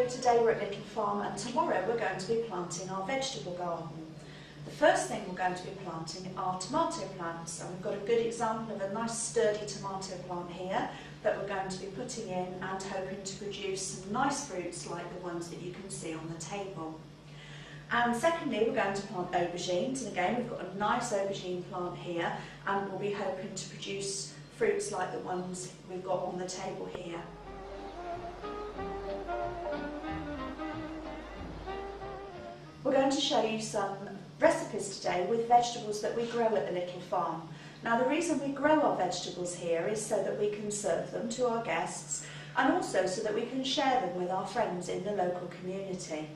So today we're at Little Farm and tomorrow we're going to be planting our vegetable garden. The first thing we're going to be planting are tomato plants, and we've got a good example of a nice sturdy tomato plant here that we're going to be putting in and hoping to produce some nice fruits like the ones that you can see on the table. And secondly, we're going to plant aubergines, and again we've got a nice aubergine plant here and we'll be hoping to produce fruits like the ones we've got on the table here. We're going to show you some recipes today with vegetables that we grow at the Little Farm. Now the reason we grow our vegetables here is so that we can serve them to our guests and also so that we can share them with our friends in the local community.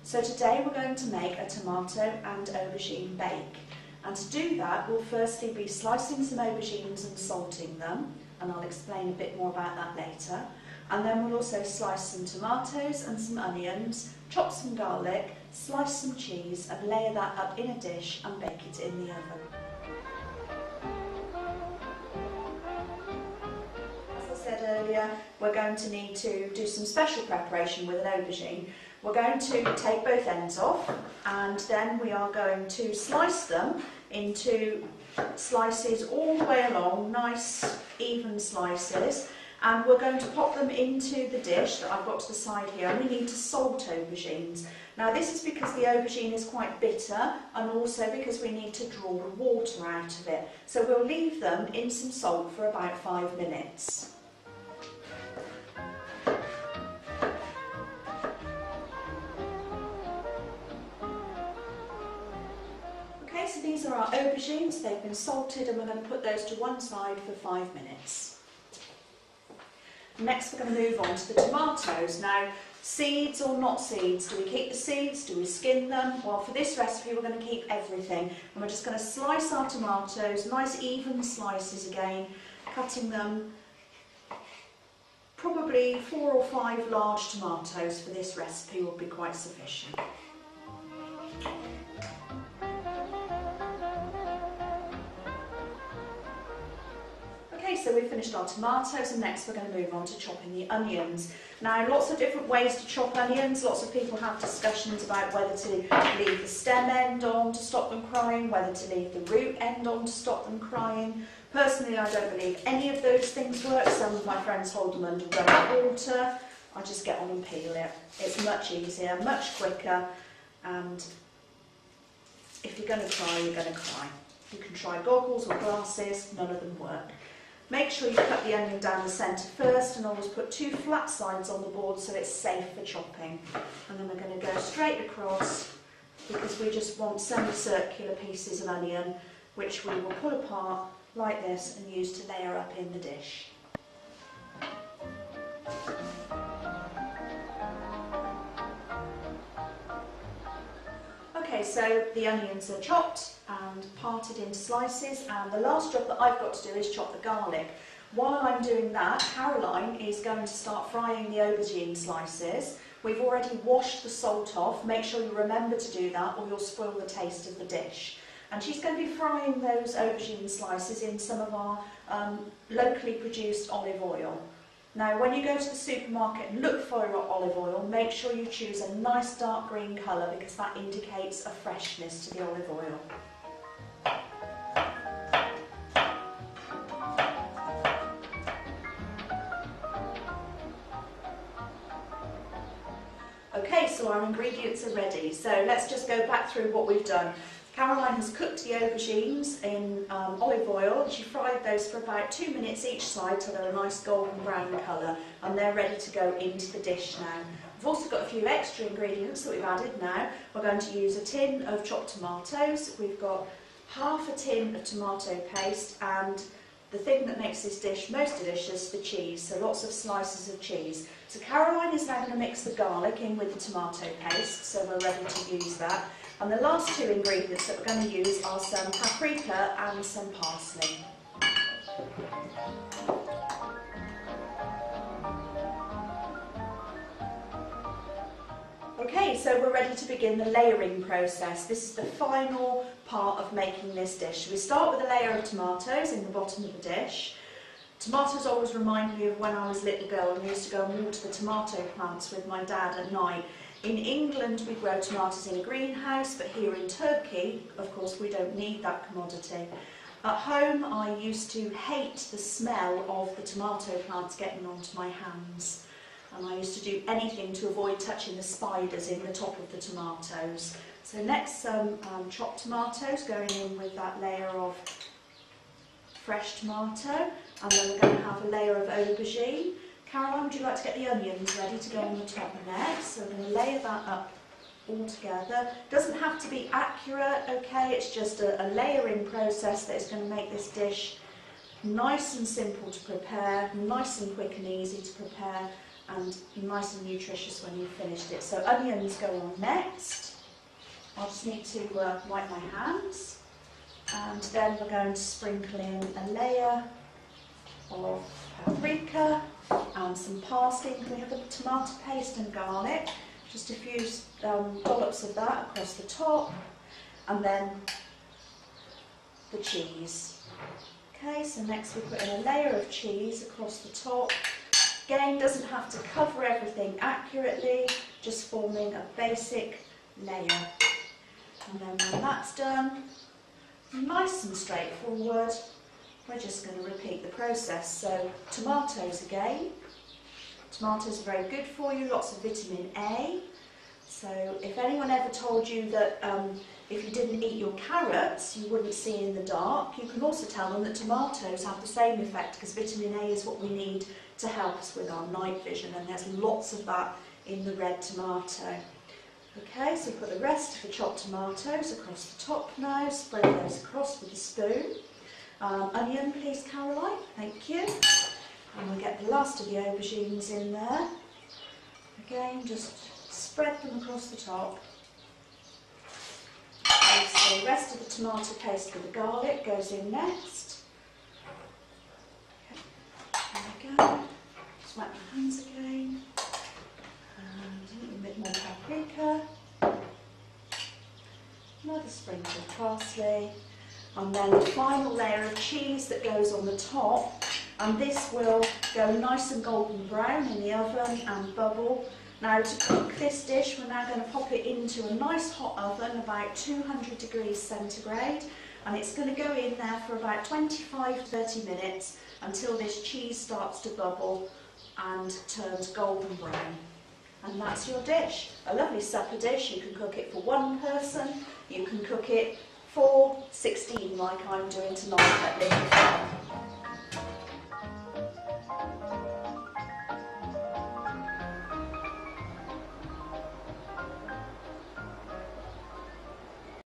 So today we're going to make a tomato and aubergine bake, and to do that we'll firstly be slicing some aubergines and salting them, and I'll explain a bit more about that later. And then we'll also slice some tomatoes and some onions, chop some garlic, slice some cheese and layer that up in a dish and bake it in the oven. As I said earlier, we're going to need to do some special preparation with an aubergine. We're going to take both ends off and then we are going to slice them into slices all the way along, nice even slices. And we're going to pop them into the dish that I've got to the side here, and we need to salt aubergines. Now this is because the aubergine is quite bitter and also because we need to draw the water out of it. So we'll leave them in some salt for about 5 minutes. Okay, so these are our aubergines, they've been salted and we're going to put those to one side for 5 minutes. Next we're going to move on to the tomatoes. Now, seeds or not seeds, do we keep the seeds, do we skin them? Well, for this recipe we're going to keep everything, and we're just going to slice our tomatoes, nice even slices again, cutting them probably 4 or 5 large tomatoes for this recipe will be quite sufficient. So we've finished our tomatoes and next we're going to move on to chopping the onions. Now lots of different ways to chop onions, lots of people have discussions about whether to leave the stem end on to stop them crying, whether to leave the root end on to stop them crying. Personally I don't believe any of those things work. Some of my friends hold them under running water. I just get on and peel it. It's much easier, much quicker, and if you're going to cry, you're going to cry. You can try goggles or glasses, none of them work. Make sure you cut the onion down the centre first and always put 2 flat sides on the board so it's safe for chopping. And then we're going to go straight across because we just want semicircular pieces of onion which we will pull apart like this and use to layer up in the dish. Okay, so the onions are chopped and parted into slices, and the last job that I've got to do is chop the garlic. While I'm doing that, Caroline is going to start frying the aubergine slices. We've already washed the salt off. Make sure you remember to do that or you'll spoil the taste of the dish. And she's going to be frying those aubergine slices in some of our locally produced olive oil. Now when you go to the supermarket and look for your olive oil, make sure you choose a nice dark green colour because that indicates a freshness to the olive oil. Okay, so our ingredients are ready, so let's just go back through what we've done. Caroline has cooked the aubergines in olive oil, and she fried those for about 2 minutes each side till they're a nice golden brown colour, and they're ready to go into the dish now. We've also got a few extra ingredients that we've added now. We're going to use a tin of chopped tomatoes, we've got half a tin of tomato paste, and the thing that makes this dish most delicious, the cheese, so lots of slices of cheese. So Caroline is now going to mix the garlic in with the tomato paste, so we're ready to use that. And the last 2 ingredients that we're going to use are some paprika and some parsley. Okay, so we're ready to begin the layering process. This is the final part of making this dish. We start with a layer of tomatoes in the bottom of the dish. Tomatoes always remind me of when I was a little girl and we used to go and water the tomato plants with my dad at night. In England we grow tomatoes in a greenhouse, but here in Turkey, of course, we don't need that commodity. At home I used to hate the smell of the tomato plants getting onto my hands, and I used to do anything to avoid touching the spiders in the top of the tomatoes. So next, some chopped tomatoes going in with that layer of fresh tomato, and then we're going to have a layer of aubergine. Caroline, would you like to get the onions ready to go on the top next? So we're going to layer that up all together. Doesn't have to be accurate, okay? It's just a layering process that is going to make this dish nice and simple to prepare, nice and quick and easy to prepare, and nice and nutritious when you've finished it. So onions go on next. I just need to wipe my hands, and then we're going to sprinkle in a layer of paprika and some parsley. Can we have a tomato paste and garlic? Just a few dollops of that across the top, and then the cheese. Okay, so next we put in a layer of cheese across the top. Again, doesn't have to cover everything accurately, just forming a basic layer. And then when that's done, nice and straightforward, we're just going to repeat the process. So tomatoes again. Tomatoes are very good for you, lots of vitamin A. So if anyone ever told you that if you didn't eat your carrots you wouldn't see in the dark, you can also tell them that tomatoes have the same effect, because vitamin A is what we need to help us with our night vision, and there's lots of that in the red tomato. Okay, so put the rest of the chopped tomatoes across the top now, spread those across with a spoon. Onion please, Caroline, thank you. And we'll get the last of the aubergines in there. Again, just spread them across the top. Okay, so the rest of the tomato paste with the garlic goes in next. Okay, there we go. Just wipe my hands again. And a little bit more paprika. Another sprinkle of parsley. And then the final layer of cheese that goes on the top. And this will go nice and golden brown in the oven and bubble. Now to cook this dish, we're now going to pop it into a nice hot oven, about 200 degrees centigrade, and it's going to go in there for about 25 to 30 minutes until this cheese starts to bubble and turns golden brown. And that's your dish. A lovely supper dish. You can cook it for one person, you can cook it for 16 like I'm doing tonight at Little Farm.